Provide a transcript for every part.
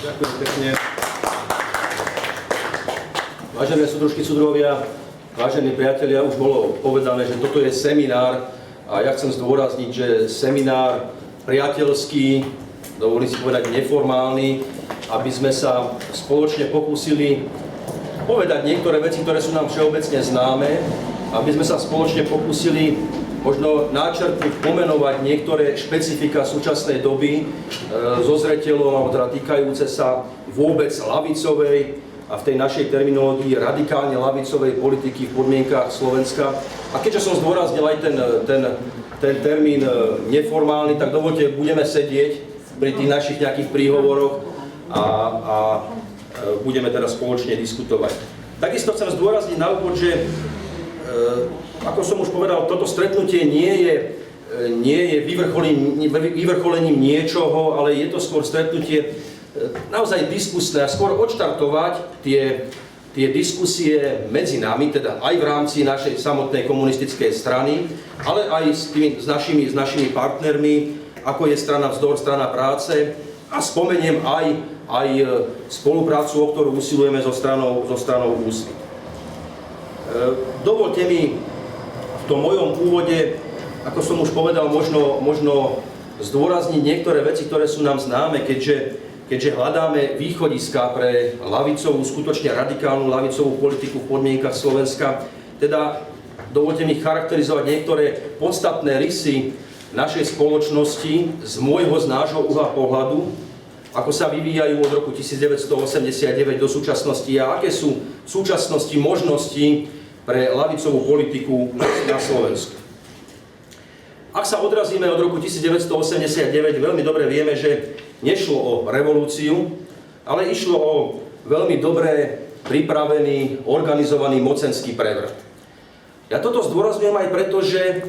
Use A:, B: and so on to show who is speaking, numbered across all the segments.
A: Ďakujem pekne. Vážené súdružky, súdruhovia, vážení priatelia, už bolo povedané, že toto je seminár a ja chcem zdôrazniť, že seminár priateľský, dovolím si povedať neformálny, aby sme sa spoločne pokúsili povedať niektoré veci, ktoré sú nám všeobecne známe, aby sme sa spoločne pokúsili možno načrtnúť, pomenovať niektoré špecifika súčasnej doby so zreteľom, alebo teda týkajúce sa vôbec ľavicovej a v tej našej terminológii radikálne ľavicovej politiky v podmienkach Slovenska. A keďže som zdôraznil aj ten termín neformálny, tak dovolte, budeme sedieť pri tých našich nejakých príhovoroch a budeme teraz spoločne diskutovať. Takisto chcem zdôrazniť na úvod, že ako som už povedal, toto stretnutie nie je vyvrcholením niečoho, ale je to skôr stretnutie naozaj diskusné a skôr odštartovať tie diskusie medzi nami, teda aj v rámci našej samotnej komunistickej strany, ale aj s našimi partnermi, ako je strana Vzdor, strana Práce, a spomeniem aj spoluprácu, o ktorú usilujeme so stranou Úsvit. Dovolte mi v tom mojom úvode, ako som už povedal, možno zdôrazniť niektoré veci, ktoré sú nám známe, keďže hľadáme východiska pre ľavicovú, skutočne radikálnu ľavicovú politiku v podmienkach Slovenska. Teda dovolte mi charakterizovať niektoré podstatné rysy našej spoločnosti z nášho uhla pohľadu, ako sa vyvíjajú od roku 1989 do súčasnosti a aké sú v súčasnosti možnosti pre ľavicovú politiku na Slovensku. Ak sa odrazíme od roku 1989, veľmi dobre vieme, že nešlo o revolúciu, ale išlo o veľmi dobre pripravený, organizovaný mocenský prevrat. Ja toto zdôrazňujem aj preto, že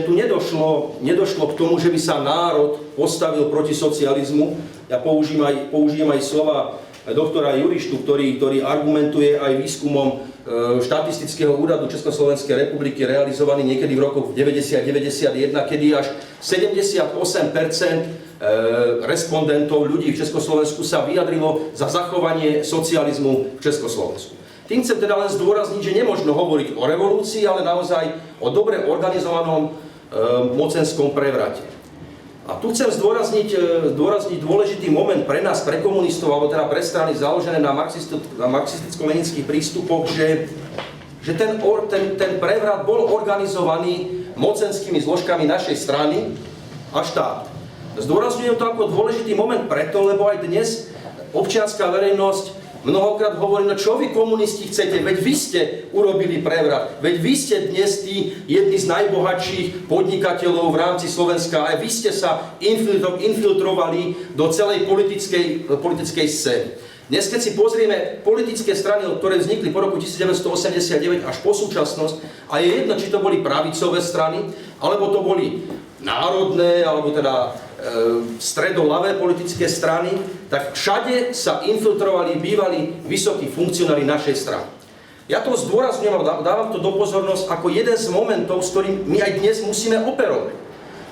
A: tu nedošlo k tomu, že by sa národ postavil proti socializmu. Ja použijem aj slova doktora Jurištu, ktorý argumentuje aj výskumom štatistického úradu Československej republiky realizovaný niekedy v rokoch 90-91, kedy až 78% respondentov ľudí v Československu sa vyjadrilo za zachovanie socializmu v Československu. Tým chcem teda len zdôrazniť, že nemožno hovoriť o revolúcii, ale naozaj o dobre organizovanom mocenskom prevrate. A tu chcem zdôrazniť dôležitý moment pre nás, pre komunistov, alebo teda pre strany založené na marxisticko-leninských prístupoch, že ten prevrat bol organizovaný mocenskými zložkami našej strany a štátu. Zdôrazňujem to ako dôležitý moment preto, lebo aj dnes občianska verejnosť mnohokrát hovorí, no čo vy komunisti chcete, veď vy ste urobili prevrat, veď vy ste dnes tí jedni z najbohatších podnikateľov v rámci Slovenska, aj vy ste sa infiltrovali do celej politickej scény. Dnes, keď si pozrieme politické strany, ktoré vznikli po roku 1989 až po súčasnosť, a je jedno, či to boli pravicové strany, alebo to boli národné, alebo teda stredoľavé politické strany, tak všade sa infiltrovali bývalí vysokí funkcionári našej strany. Ja to zdôrazňujem a dávam to do pozornosť ako jeden z momentov, s ktorým my aj dnes musíme operovať.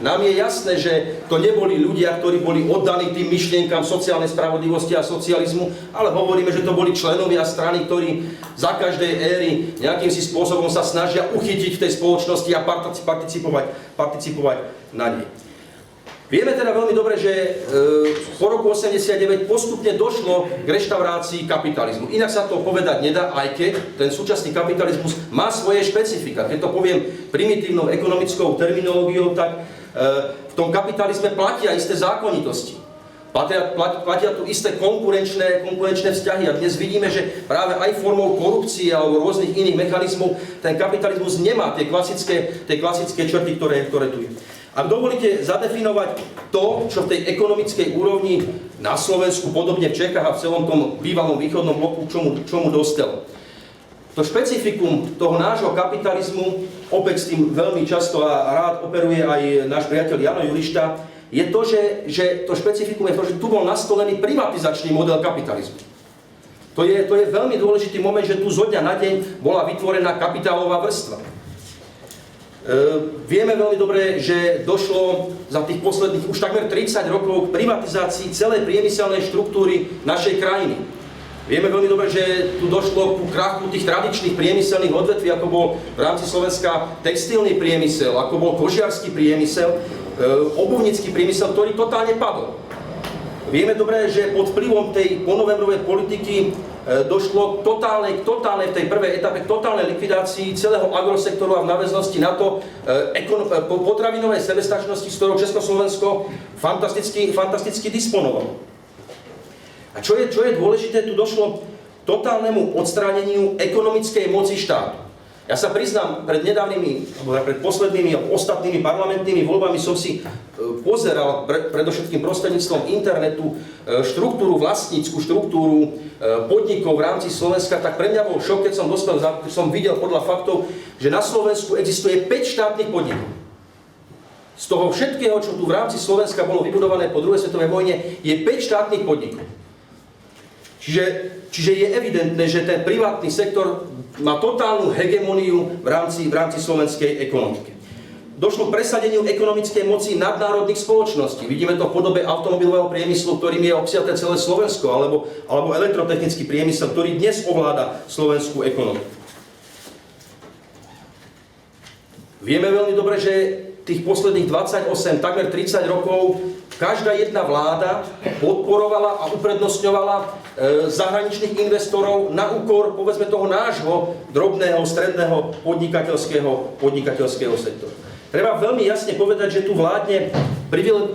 A: Nám je jasné, že to neboli ľudia, ktorí boli oddaní tým myšlienkam sociálnej spravodlivosti a socializmu, ale hovoríme, že to boli členovia strany, ktorí za každej éry nejakým si spôsobom sa snažia uchytiť v tej spoločnosti a participovať na nej. Vieme teda veľmi dobre, že po roku 89 postupne došlo k reštaurácii kapitalizmu. Inak sa to povedať nedá, aj keď ten súčasný kapitalizmus má svoje špecifika. Keď to poviem primitívnou ekonomickou terminológiou, tak v tom kapitalizme platia isté zákonitosti. Platia tu isté konkurenčné vzťahy a dnes vidíme, že práve aj formou korupcie alebo rôznych iných mechanizmov ten kapitalizmus nemá tie klasické črty, ktoré tu je. Ak dovolíte zadefinovať to, čo v tej ekonomickej úrovni na Slovensku, podobne v Čechách a v celom tom bývalom východnom bloku, čomu dospelo. To špecifikum toho nášho kapitalizmu, opäť s tým veľmi často a rád operuje aj náš priateľ Jano Jurišta, je to, že to špecifikum je to, že tu bol nastolený privatizačný model kapitalizmu. To je veľmi dôležitý moment, že tu zo dňa na deň bola vytvorená kapitálová vrstva. Vieme veľmi dobre, že došlo za tých posledných už takmer 30 rokov k privatizácii celej priemyselnej štruktúry našej krajiny. Vieme veľmi dobre, že tu došlo ku krachu tých tradičných priemyselných odvetví, ako bol v rámci Slovenska textilný priemysel, ako bol kožiarsky priemysel, obuvnícky priemysel, ktorý totálne padol. Vieme dobre, že pod vplyvom tej ponovembrovej politiky došlo k totálnej v tej prvej etape, k totálnej likvidácii celého agrosektoru a v náväznosti na to potravinovej sebestačnosti, s ktorou Československo fantasticky disponovalo. A čo je dôležité, tu došlo k totálnemu odstráneniu ekonomickej moci štátu. Ja sa priznám, pred poslednými a ostatnými parlamentnými voľbami som si pozeral predovšetkým prostredníctvom internetu vlastnícku štruktúru podnikov v rámci Slovenska, tak pre mňa bol šok, keď som videl podľa faktov, že na Slovensku existuje 5 štátnych podnikov. Z toho všetkého, čo tu v rámci Slovenska bolo vybudované po druhej svetovej vojne, je 5 štátnych podnikov. Čiže je evidentné, že ten privátny sektor má totálnu hegemóniu v rámci slovenskej ekonomiky. Došlo k presadeniu ekonomickej moci nadnárodných spoločností. Vidíme to v podobe automobilového priemyslu, ktorým je obsiaté celé Slovensko, alebo elektrotechnický priemysel, ktorý dnes ovláda slovenskú ekonomiku. Vieme veľmi dobre, že tých posledných 28, takmer 30 rokov každá jedna vláda podporovala a uprednostňovala zahraničných investorov na úkor, povedzme, toho nášho drobného, stredného podnikateľského sektora. Treba veľmi jasne povedať, že tu vládne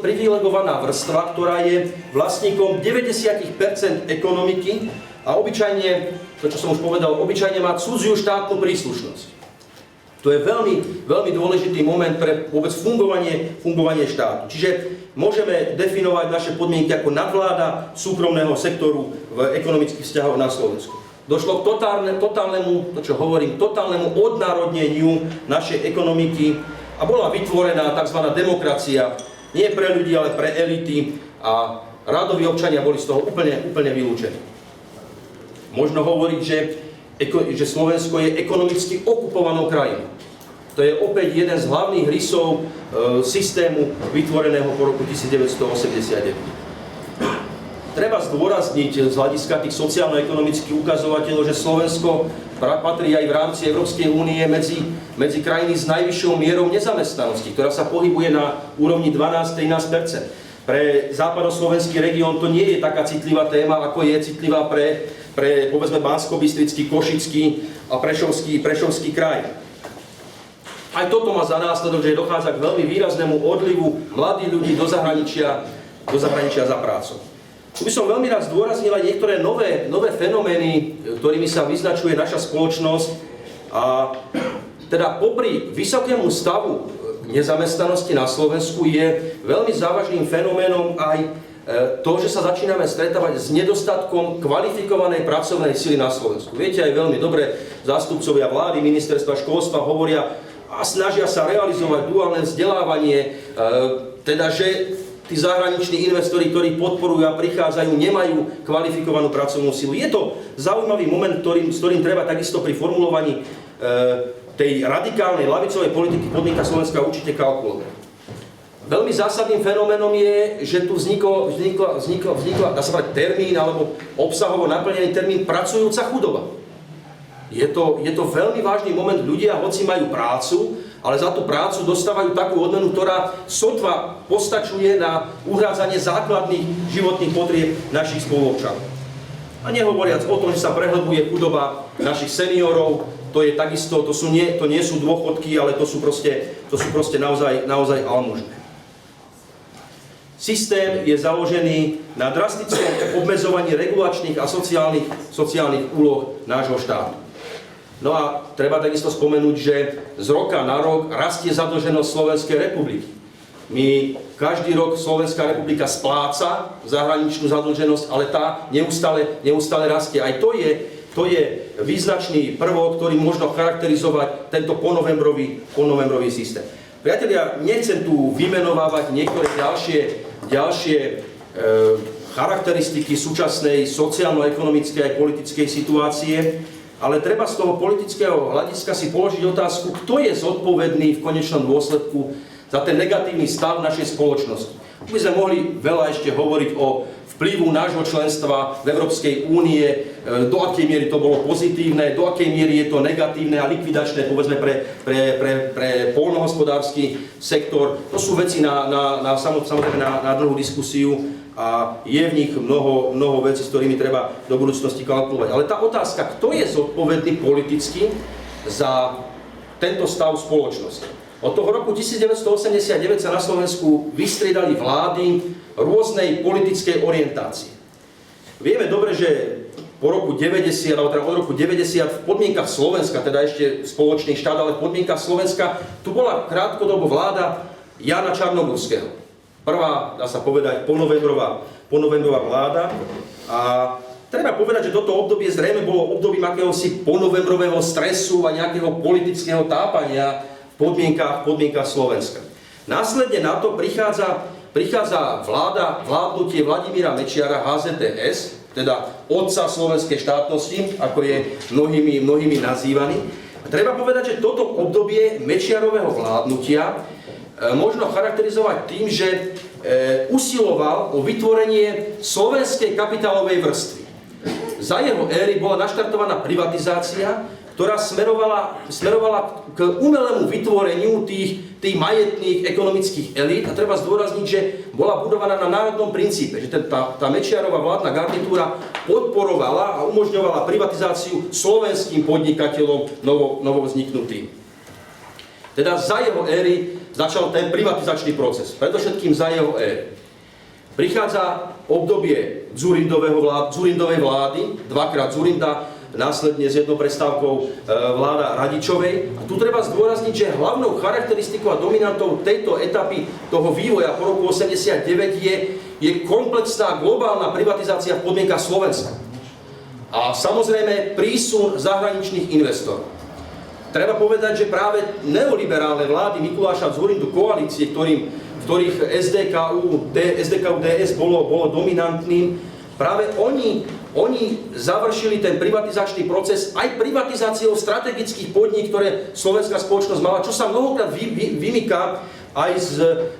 A: privilegovaná vrstva, ktorá je vlastníkom 90% ekonomiky a obyčajne, to čo som už povedal, obyčajne má cudziu štátnu príslušnosť. To je veľmi, veľmi dôležitý moment pre vôbec fungovanie štátu. Čiže môžeme definovať naše podmienky ako nadvláda súkromného sektoru v ekonomických vzťahoch na Slovensku. Došlo k totálnemu odnárodneniu našej ekonomiky a bola vytvorená tzv. Demokracia, nie pre ľudí, ale pre elity a rádoví občania boli z toho úplne vylúčení. Možno hovoriť, že Slovensko je ekonomicky okupovanou krajinou. To je opäť jeden z hlavných rysov systému vytvoreného po roku 1989. Treba zdôrazniť z hľadiska tých sociálno-ekonomických ukazovateľov, že Slovensko patrí aj v rámci Európskej únie medzi krajiny s najvyššou mierou nezamestnanosti, ktorá sa pohybuje na úrovni 12-13%. Pre západoslovenský región to nie je taká citlivá téma, ako je citlivá pre povedzme Banskobystrický, Košický a Prešovský kraj. Aj toto má za následok, že dochádza k veľmi výraznému odlivu mladých ľudí do zahraničia za prácou. Tu by som veľmi rád zdôraznil aj niektoré nové fenomény, ktorými sa vyznačuje naša spoločnosť. A teda popri vysokému stavu nezamestnanosti na Slovensku je veľmi závažným fenoménom aj to, že sa začíname stretávať s nedostatkom kvalifikovanej pracovnej sily na Slovensku. Viete aj veľmi dobre, zástupcovia vlády, ministerstva školstva hovoria a snažia sa realizovať duálne vzdelávanie, teda že tí zahraniční investori, ktorí podporujú a prichádzajú, nemajú kvalifikovanú pracovnú silu. Je to zaujímavý moment, s ktorým treba takisto pri formulovaní tej radikálnej ľavicovej politiky podnika Slovenska určite kalkulovať. Veľmi zásadným fenoménom je, že tu vznikla dá sa povedať, termín alebo obsahovo naplnený termín pracujúca chudoba. Je to veľmi vážny moment. Ľudia, hoci majú prácu, ale za tú prácu dostávajú takú odmenu, ktorá sotva postačuje na uhrádzanie základných životných potrieb našich spoluobčanov. A nehovoriac o tom, že sa prehlbuje chudoba našich seniorov, to je takisto, to nie sú dôchodky, ale to sú proste naozaj almužné. Systém je založený na drastickom obmedzovaní regulačných a sociálnych úloh nášho štátu. No a treba takisto spomenúť, že z roka na rok rastie zadlženosť Slovenskej republiky. Každý rok Slovenská republika spláca zahraničnú zadlženosť, ale tá neustále rastie. Aj to je význačný prvok, ktorý možno charakterizovať tento ponovembrový systém. Priatelia, nechcem tu vymenovávať niektoré ďalšie charakteristiky súčasnej sociálno-ekonomickej a politickej situácie. ale treba z toho politického hľadiska si položiť otázku, kto je zodpovedný v konečnom dôsledku za ten negatívny stav našej spoločnosti. My sme mohli veľa ešte hovoriť o vplyvu nášho členstva v Európskej únie, do akej miery to bolo pozitívne, do akej miery je to negatívne a likvidačné, povedzme, pre poľnohospodársky sektor. To sú veci samozrejme na dlhú diskusiu a je v nich mnoho vecí, s ktorými treba do budúcnosti kalkulovať. Ale tá otázka, kto je zodpovedný politicky za tento stav spoločnosti? Od toho roku 1989 sa na Slovensku vystriedali vlády rôznej politickej orientácie. Vieme dobre, že po roku 90, alebo teda od roku 90 v podmienkach Slovenska, teda ešte spoločný štát, ale v podmienkach Slovenska, tu bola krátkodobo vláda Jána Čarnogórského. Prvá, dá sa povedať, ponovembrová vláda. A treba povedať, že toto obdobie zrejme bolo obdobím akéhosi ponovembrového stresu a nejakého politického tápania v podmienkach Slovenska. Následne na to prichádza vládnutie Vladimíra Mečiara HZDS, teda otca slovenskej štátnosti, ako je mnohými nazývaný. A treba povedať, že toto obdobie Mečiarového vládnutia možno charakterizovať tým, že usiloval o vytvorenie slovenskej kapitálovej vrstvy. Za jeho éry bola naštartovaná privatizácia, ktorá smerovala k umelému vytvoreniu tých majetných ekonomických elít. A treba zdôrazniť, že bola budovaná na národnom princípe, že tá Mečiarová vládna garnitúra podporovala a umožňovala privatizáciu slovenským podnikateľom novovzniknutým. Teda za jeho éry začal ten privatizačný proces, predovšetkým za jeho éry. Prichádza obdobie Dzurindovej vlády, dvakrát Dzurinda, následne s jednou prestávkou vláda Radičovej. A tu treba zdôrazniť, že hlavnou charakteristikou a dominantou tejto etapy toho vývoja po roku 89 je komplexná globálna privatizácia v podmienkach Slovenska. A samozrejme prísun zahraničných investorov. Treba povedať, že práve neoliberálne vlády Mikuláša Dzurindu, koalície, v ktorých SDKU-DS bolo dominantným, práve oni završili ten privatizačný proces aj privatizáciou strategických podnikov, ktoré slovenská spoločnosť mala, čo sa mnohokrát vymyká aj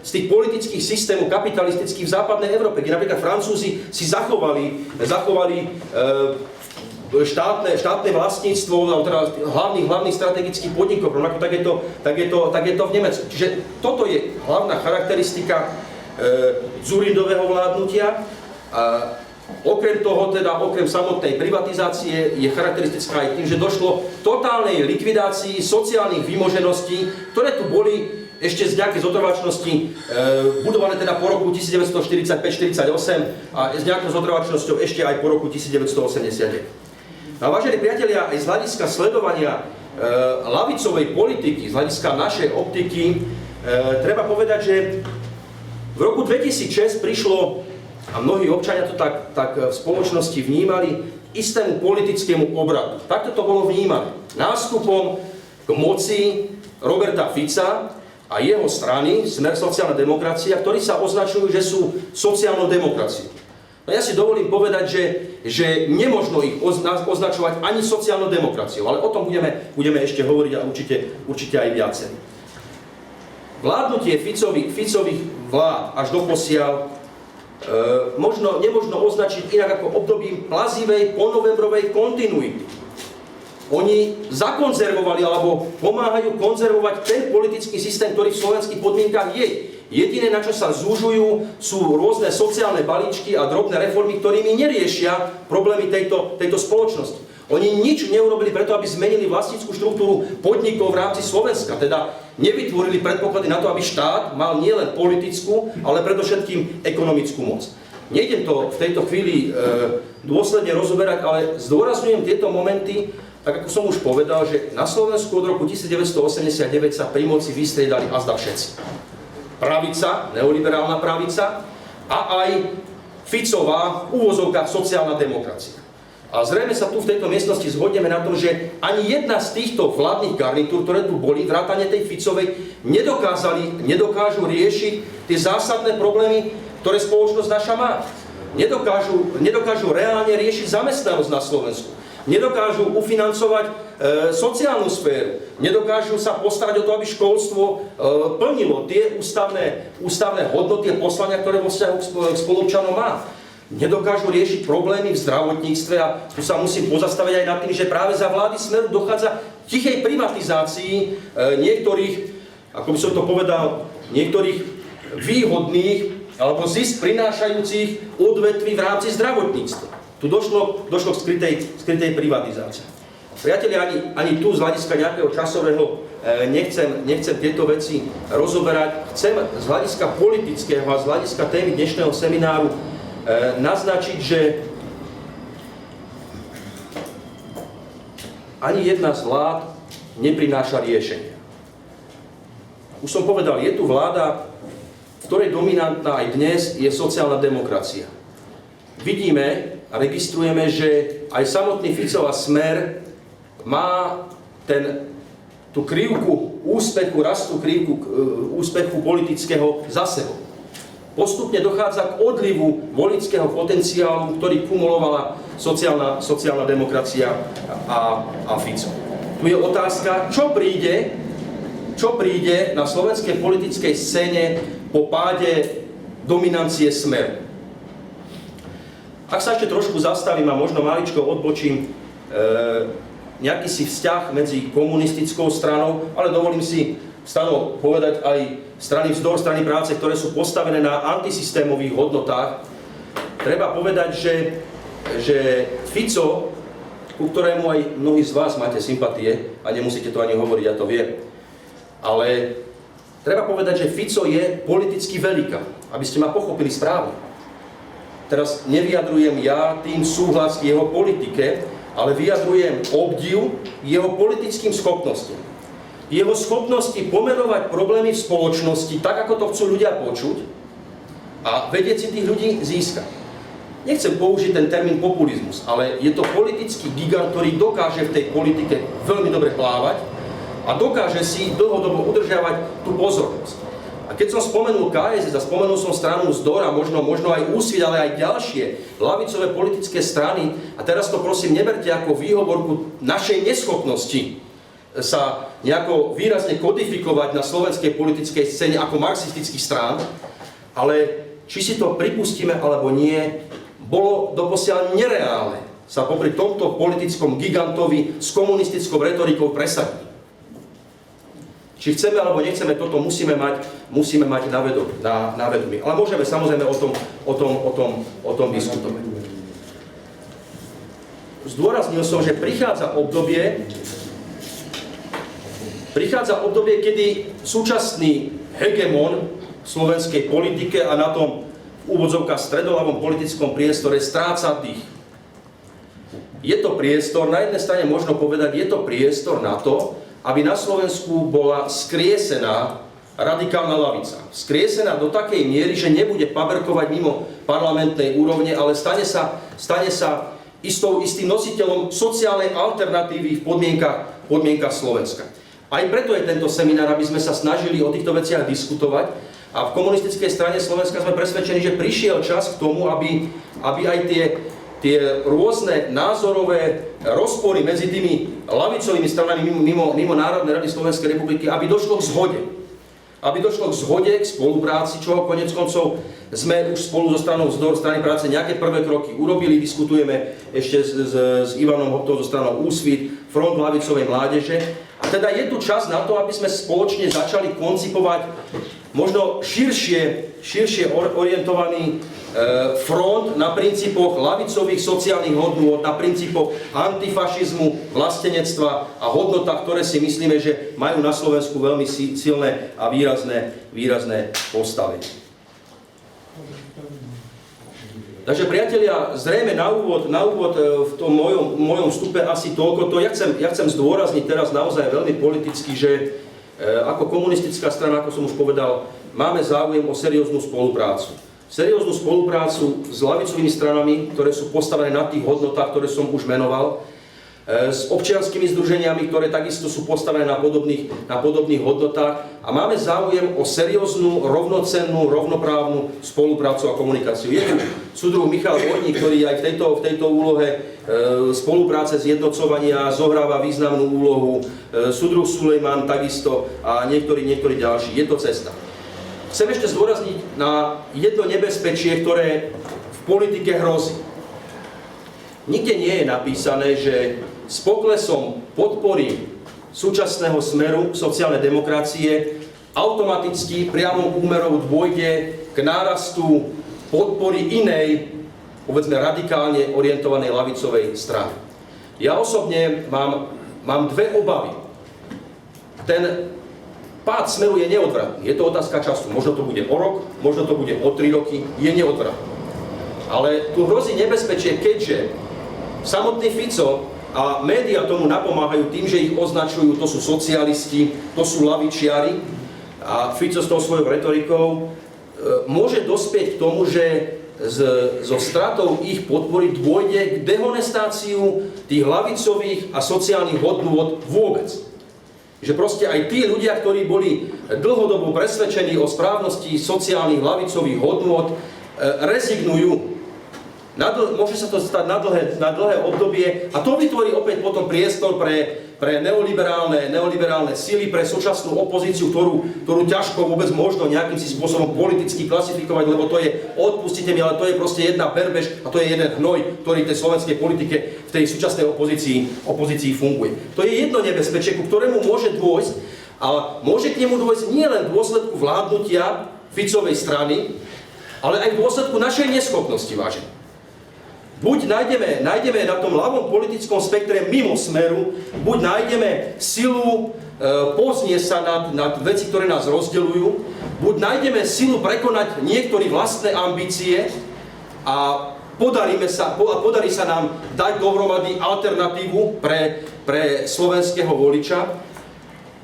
A: z tých politických systémov kapitalistických v západnej Európe, kde napríklad Francúzi si zachovali štátne vlastníctvo, teda hlavných strategických podnikov, rovnako tak je to v Nemecku. Čiže toto je hlavná charakteristika Dzurindového vládnutia. Okrem toho, teda okrem samotnej privatizácie, je charakteristická aj tým, že došlo k totálnej likvidácii sociálnych výmožeností, ktoré tu boli ešte z nejakej zotrvačnosti budované teda po roku 1945-48 a s nejakou zotrvačnosťou ešte aj po roku 1989. A vážení priatelia, aj z hľadiska sledovania ľavicovej politiky, z hľadiska našej optiky, treba povedať, že v roku 2006 prišlo, a mnohí občania to tak v spoločnosti vnímali, istému politickému obratu. Takto to bolo vnímané. Nástupom k moci Roberta Fica a jeho strany, Smer sociálna demokracia, ktorí sa označujú, že sú sociálnou demokraciou. No ja si dovolím povedať, že nemožno ich označovať ani sociálnou demokraciou, ale o tom budeme ešte hovoriť a určite aj viacej. Vládnutie Ficových vlád až doposiaľ nemožno označiť inak ako obdobím plazivej ponovembrovej kontinuity. Oni zakonzervovali alebo pomáhajú konzervovať ten politický systém, ktorý v slovenských podmienkach je. Jediné, na čo sa zúžujú, sú rôzne sociálne balíčky a drobné reformy, ktorými neriešia problémy tejto spoločnosti. Oni nič neurobili preto, aby zmenili vlastnícku štruktúru podnikov v rámci Slovenska. Teda nevytvorili predpoklady na to, aby štát mal nielen politickú, ale predovšetkým ekonomickú moc. Nejdem to v tejto chvíli dôsledne rozoberať, ale zdôrazňujem tieto momenty, tak ako som už povedal, že na Slovensku od roku 1989 sa pri moci vystriedali azda všetci. Pravica, neoliberálna pravica a aj Ficová, v úvozovkách sociálna demokracia. A zrejme sa tu v tejto miestnosti zhodneme na tom, že ani jedna z týchto vládnych garnitúr, ktoré tu boli, vrátane tej Ficovej, nedokážu riešiť tie zásadné problémy, ktoré spoločnosť naša má. Nedokážu reálne riešiť zamestnanosť na Slovensku. nedokážu ufinancovať sociálnu sféru, nedokážu sa postarať o to, aby školstvo plnilo tie ústavné hodnoty a poslania, ktoré vo vzťahu k spoluobčanom má. Nedokážu riešiť problémy v zdravotníctve a tu sa musím pozastaviť aj nad tým, že práve za vlády Smeru dochádza k tichej privatizácii niektorých, ako by som to povedal, niektorých výhodných alebo zisk prinášajúcich odvetví v rámci zdravotníctva. Tu došlo k skrytej privatizácii. Priatelia, ani tu z hľadiska nejakého časového nechcem tieto veci rozoberať. Chcem z hľadiska politického a z hľadiska témy dnešného semináru naznačiť, že ani jedna z vlád neprináša riešenia. Už som povedal, je tu vláda, ktorej dominantná aj dnes je sociálna demokracia. Vidíme a registrujeme, že aj samotný Fico a Smer má tú krivku úspechu, rastú krivku úspechu politického za sebou. Postupne dochádza k odlivu voličského potenciálu, ktorý kumulovala sociálna demokracia a Fico. Tu je otázka, čo príde na slovenskej politickej scéne po páde dominancie Smeru. Ak sa ešte trošku zastavím a možno maličko odbočím, nejaký si vzťah medzi komunistickou stranou, ale dovolím si stano povedať aj strany Vzdor, strany práce, ktoré sú postavené na antisystémových hodnotách. Treba povedať, že Fico, ku ktorému aj mnohí z vás máte sympatie, a nemusíte to ani hovoriť, ja to viem, ale treba povedať, že Fico je politicky velikán, aby ste ma pochopili správne. Teraz nevyjadrujem ja tým súhlas k jeho politike, ale vyjadrujem obdiv jeho politickým schopnostiam. Jeho schopnosti pomenovať problémy v spoločnosti tak, ako to chcú ľudia počuť a vedieť si tých ľudí získať. Nechcem použiť ten termín populizmus, ale je to politický gigant, ktorý dokáže v tej politike veľmi dobre plávať a dokáže si dlhodobo udržiavať tú pozornosť. A keď som spomenul KSS a spomenul som stranu Vzdor a možno aj Úsvit, ale aj ďalšie ľavicové politické strany, a teraz to prosím neberte ako výhovorku našej neschopnosti sa nejako výrazne kodifikovať na slovenskej politickej scéne ako marxistických strán, ale či si to pripustíme alebo nie, bolo doposiaľ nereálne sa popri tomto politickom gigantovi s komunistickou retorikou presadiť. Či chceme alebo nechceme, toto musíme mať na vedomí. Ale môžeme samozrejme o tom diskutovať. Zdôraznil som, že prichádza obdobie, kedy súčasný hegemon v slovenskej politike a na tom v úvodzovkách stredoľavom politickom priestore stráca dých. Je to priestor, na jednej strane možno povedať, je to priestor na to, aby na Slovensku bola skriesená radikálna ľavica. Skriesená do takej miery, že nebude paberkovať mimo parlamentnej úrovne, ale stane sa istým nositeľom sociálnej alternatívy v podmienkach Slovenska. Aj preto je tento seminár, aby sme sa snažili o týchto veciach diskutovať. A v komunistickej strane Slovenska sme presvedčení, že prišiel čas k tomu, aby aj tie rôzne názorové rozpory medzi tými ľavicovými stranami mimo Národnej rady Slovenskej republiky, aby došlo k zhode. Aby došlo k zhode, k spolupráci, čoho koniec koncov sme už spolu so stranou Vzdor, strany práce nejaké prvé kroky urobili. Diskutujeme ešte s Ivanom Hoptom zo stranou Úsvit, Front ľavicovej mládeže. A teda je tu čas na to, aby sme spoločne začali koncipovať možno širšie orientovaný front na princípoch ľavicových sociálnych hodnôt, na princípoch antifašizmu, vlastenectva a hodnotách, ktoré si myslíme, že majú na Slovensku veľmi silné a výrazné postavenie. Takže priatelia, zrejme na úvod v tom mojom vstupe asi toľko. Ja chcem zdôrazniť teraz naozaj veľmi politicky, že ako komunistická strana, ako som už povedal, máme záujem o serióznu spoluprácu. Serióznu spoluprácu s ľavicovými stranami, ktoré sú postavené na tých hodnotách, ktoré som už menoval. s občianskymi združeniami, ktoré takisto sú postavené na podobných hodnotách a máme záujem o serióznu, rovnocennú, rovnoprávnu spoluprácu a komunikáciu. Je tu súdruh Michal Vodník, ktorý aj v tejto úlohe spolupráce zjednocovania zohráva významnú úlohu, súdruh Sulejman takisto a niektorí ďalší. Je to cesta. Chcem ešte zdôrazniť na jedno nebezpečie, ktoré v politike hrozí. Nikde nie je napísané, že s poklesom podpory súčasného smeru sociálnej demokracie automaticky priamou úmerou dôjde k nárastu podpory inej, povedzme radikálne orientovanej ľavicovej strany. Ja osobne mám dve obavy. Ten pád smeru je neodvratný. Je to otázka času. Možno to bude o rok, možno to bude o 3 roky. Je neodvratný. Ale tu hrozí nebezpečie, keďže samotný Fico a médiá tomu napomáhajú tým, že ich označujú, to sú socialisti, to sú ľavičiari a Fico s tou svojou retorikou môže dospieť k tomu, že so stratou ich podpory dôjde k dehonestáciu tých ľavicových a sociálnych hodnôt vôbec. Že proste aj tí ľudia, ktorí boli dlhodobo presvedčení o správnosti sociálnych ľavicových hodnôt, rezignujú. Môže sa to stať na dlhé obdobie a to vytvorí opäť potom priestor pre neoliberálne sily, pre súčasnú opozíciu, ktorú ťažko vôbec možno nejakým si spôsobom politicky klasifikovať, lebo to je, odpustite mi, ale to je proste jedna berbež a to je jeden hnoj, ktorý v tej slovenskej politike v tej súčasnej opozícii funguje. To je jedno nebezpečie, ku ktorému môže dôjsť a môže k nemu dôjsť nielen v dôsledku vládnutia Ficovej strany, ale aj v dôsledku našej neschopnosti, vážení. Buď nájdeme na tom ľavom politickom spektre mimo smeru, buď nájdeme silu poznieť sa nad veci, ktoré nás rozdeľujú, buď nájdeme silu prekonať niektoré vlastné ambície a podarí sa nám dať dohromady alternatívu pre slovenského voliča,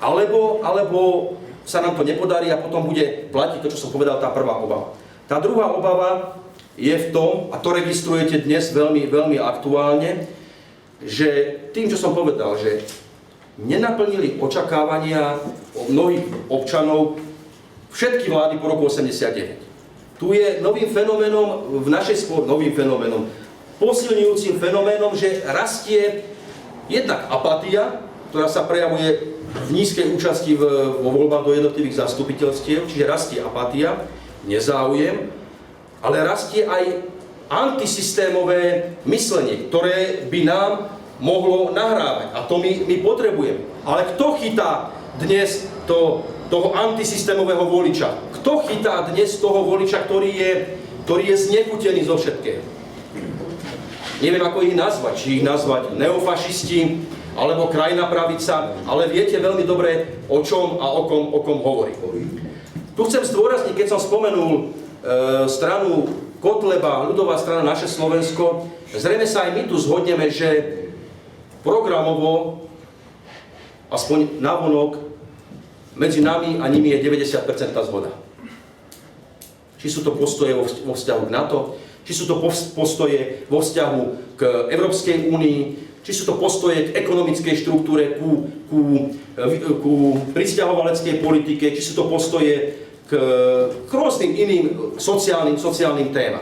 A: alebo sa nám to nepodarí a potom bude platiť to, čo som povedal, tá prvá obava. Tá druhá obava je v tom, a to registrujete dnes veľmi, veľmi aktuálne, že tým, čo som povedal, že nenaplnili očakávania mnohých občanov všetky vlády po roku 89. Tu je novým fenoménom v našej posilňujúcim fenoménom, že rastie jednak apatia, ktorá sa prejavuje v nízkej účasti vo voľbách do jednotlivých zastupiteľstiev, čiže rastie apatia, nezáujem, ale rastie aj antisystémové myslenie, ktoré by nám mohlo nahrávať. A to my potrebujeme. Ale kto chytá dnes toho antisystémového voliča? Kto chytá dnes toho voliča, ktorý je znechutený zo všetkého? Neviem, ako ich nazvať. Či ich nazvať neofašisti, alebo krajná pravica, ale viete veľmi dobre, o čom a o kom hovorím. Tu chcem zdôrazniť, keď som spomenul stranu Kotleba, ľudová strana Naše Slovensko, zrejme sa aj my tu zhodneme, že programovo, aspoň navonok, medzi nami a nimi je 90% zhoda. Či sú to postoje vo vzťahu k NATO, či sú to postoje vo vzťahu k Európskej únii, či sú to postoje k ekonomickej štruktúre, ku prisťahovaleckej politike, či sú to postoje k rôznym iným sociálnym témam.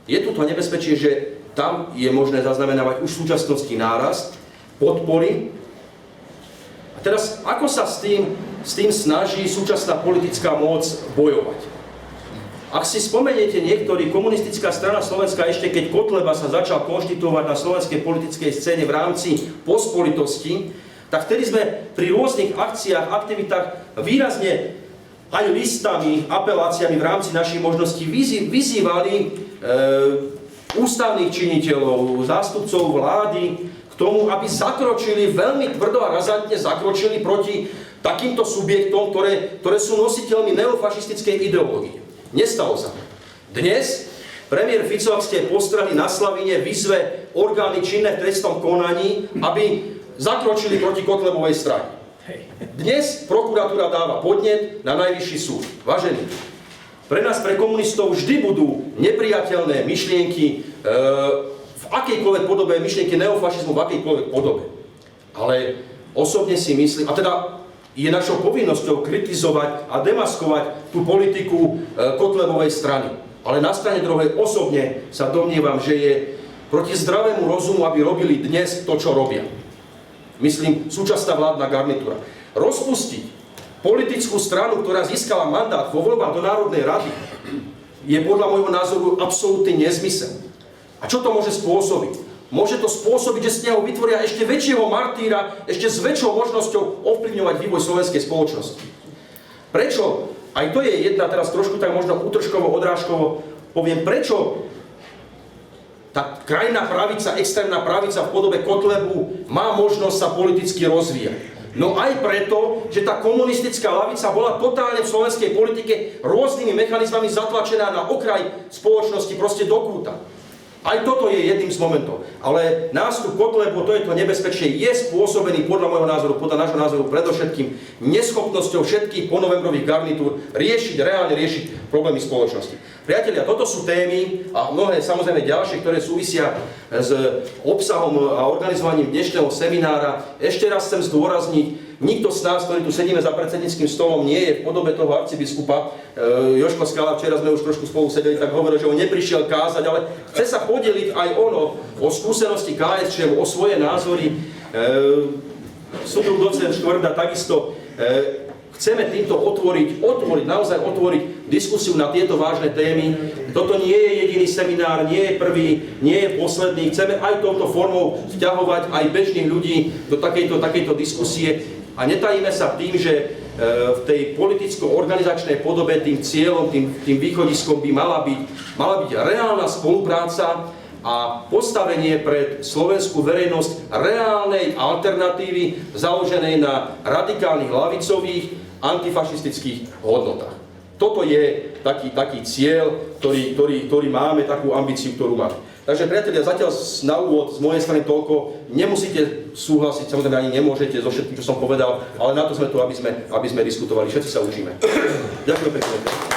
A: Je tu to nebezpečie, že tam je možné zaznamenávať už v súčasnosti nárast podpory. A teraz, ako sa s tým snaží súčasná politická moc bojovať? Ak si spomeniete niektorí, komunistická strana Slovenska ešte keď Kotleba sa začal konštituovať na slovenskej politickej scéne v rámci pospolitosti, tak vtedy sme pri rôznych akciách, aktivitách výrazne aj listami, apeláciami v rámci našich možností vyzývali ústavných činiteľov, zástupcov vlády k tomu, aby zakročili, veľmi tvrdo a razantne zakročili proti takýmto subjektom, ktoré sú nositeľmi neofašistickej ideológie. Nestalo sa. Dnes premiér Fico, ak ste postrehli na Slavíne, vyzve orgány činné v trestnom konaní, aby zakročili proti Kotlebovej strane. Dnes prokuratúra dáva podnet na najvyšší súd. Vážení, pre nás, pre komunistov, vždy budú nepriateľné myšlienky v akejkoľvek podobe, myšlienky neofašizmu v akejkoľvek podobe. Ale osobne si myslím, a teda je našou povinnosťou kritizovať a demaskovať tú politiku Kotlebovej strany. Ale na strane druhej osobne sa domnievam, že je proti zdravému rozumu, aby robili dnes to, čo robia. Myslím, súčasná vládna garnitúra. Rozpustiť politickú stranu, ktorá získala mandát vo voľbách do Národnej rady, je podľa môjho názoru absolútny nezmysel. A čo to môže spôsobiť? Môže to spôsobiť, že z neho vytvoria ešte väčšieho martýra, ešte s väčšou možnosťou ovplyvňovať vývoj slovenskej spoločnosti. Prečo? Aj to je jedna, teraz trošku tak možno útržkovo, odrážkovo poviem, prečo tá krajná pravica, extrémna pravica v podobe Kotlebu má možnosť sa politicky rozvíjať. No aj preto, že tá komunistická ľavica bola totálne v slovenskej politike rôznymi mechanizmami zatlačená na okraj spoločnosti, proste do kúta. Aj toto je jedným z momentov. Ale nástup Kotlebu, to je to nebezpečie, je spôsobený podľa môjho názoru, podľa nášho názoru predovšetkým neschopnosťou všetkých ponovembrových garnitúr reálne riešiť problémy spoločnosti. Priatelia, toto sú témy a mnohé samozrejme ďalšie, ktoré súvisia s obsahom a organizovaním dnešného seminára. Ešte raz chcem zdôrazniť, nikto z nás, ktorí tu sedíme za predsedníckym stolom, nie je v podobe toho arcibiskupa. Jožko Skala, včera sme už trošku spolu sedeli, tak hovoril, že on neprišiel kázať, ale chce sa podeliť aj o skúsenosti KSČ, o svoje názory. Súdruh docent Škvrda takisto. Chceme týmto naozaj otvoriť diskusiu na tieto vážne témy. Toto nie je jediný seminár, nie je prvý, nie je posledný. Chceme aj touto formou vťahovať aj bežných ľudí do takejto diskusie. A netajíme sa tým, že v tej politicko-organizačnej podobe tým cieľom, tým východiskom by mala byť reálna spolupráca a postavenie pred slovenskú verejnosť reálnej alternatívy založenej na radikálnych ľavicových antifašistických hodnotách. Toto je taký cieľ, ktorý máme, takú ambíciu, ktorú máme. Takže priatelia, zatiaľ na úvod z mojej strany toľko. Nemusíte súhlasiť, samozrejme ani nemôžete so všetkým, čo som povedal, ale na to sme tu, aby sme diskutovali. Všetci sa učíme. Ďakujem pekne.